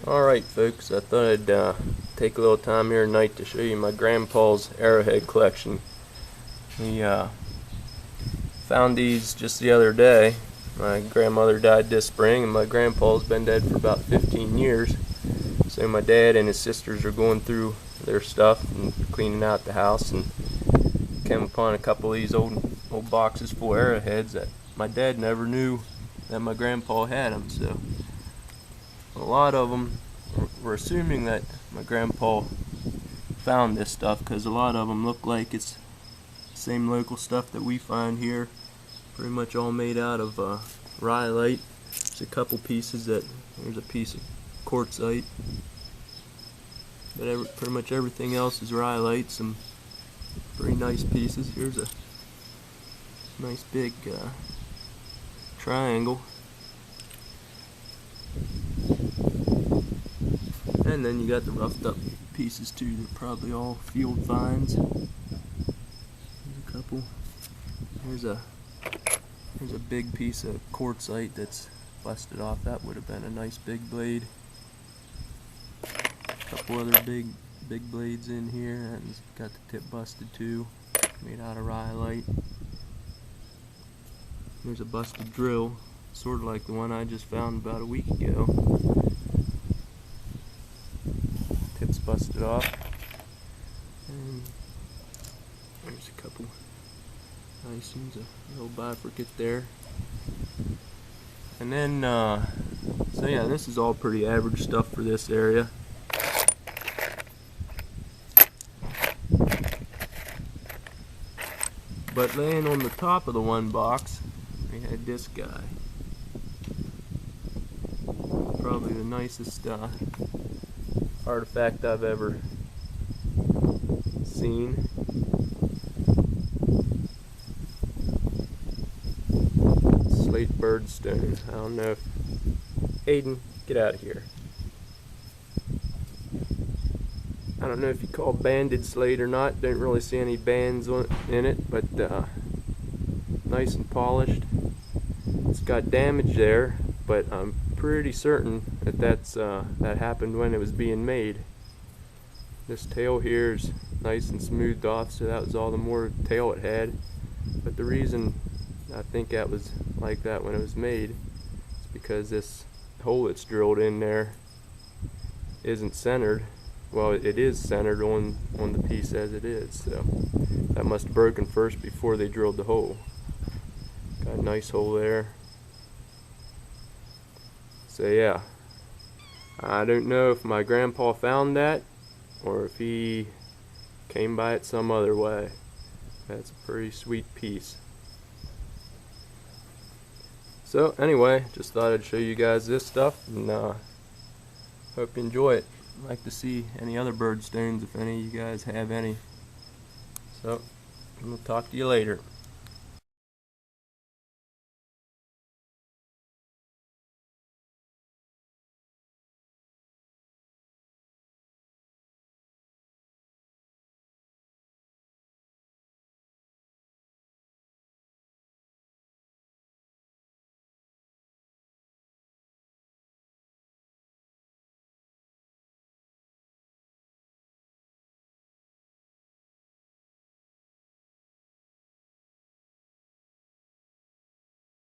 Alright folks, I thought I'd take a little time here tonight to show you my grandpa's arrowhead collection. We found these just the other day. My grandmother died this spring and my grandpa's been dead for about 15 years. So my dad and his sisters are going through their stuff and cleaning out the house and came upon a couple of these old boxes full of arrowheads that my dad never knew that my grandpa had them. So a lot of them, we're assuming that my grandpa found this stuff because a lot of them look like it's the same local stuff that we find here, pretty much all made out of rhyolite. There's a couple pieces there's a piece of quartzite, but pretty much everything else is rhyolite. Some pretty nice pieces. Here's a nice big triangle. And then you got the roughed up pieces too. They're probably all field finds. Here's a couple. Here's a big piece of quartzite that's busted off. That would have been a nice big blade. A couple other big blades in here, and it's got the tip busted too. Made out of rhyolite. There's a busted drill, sort of like the one I just found about a week ago. Tip's busted off. And there's a couple nice ones, a little bifurcate there. And then, so yeah, this is all pretty average stuff for this area. But laying on the top of the one box, we had this guy. Probably the nicest artifact I've ever seen. Slate birdstone. I don't know if Aiden, get out of here. I don't know if you call banded slate or not. Don't really see any bands in it, but nice and polished. It's got damage there, but I'm pretty certain that that happened when it was being made. This tail here is nice and smoothed off, so that was all the more tail it had. But the reason I think that was like that when it was made is because this hole that's drilled in there isn't centered. Well, it is centered on the piece as it is, so that must have broken first before they drilled the hole. Got a nice hole there. So yeah, I don't know if my grandpa found that or if he came by it some other way. That's a pretty sweet piece. So anyway, just thought I'd show you guys this stuff, and hope you enjoy it. I'd like to see any other bird stones if any of you guys have any. So I'm gonna talk to you later.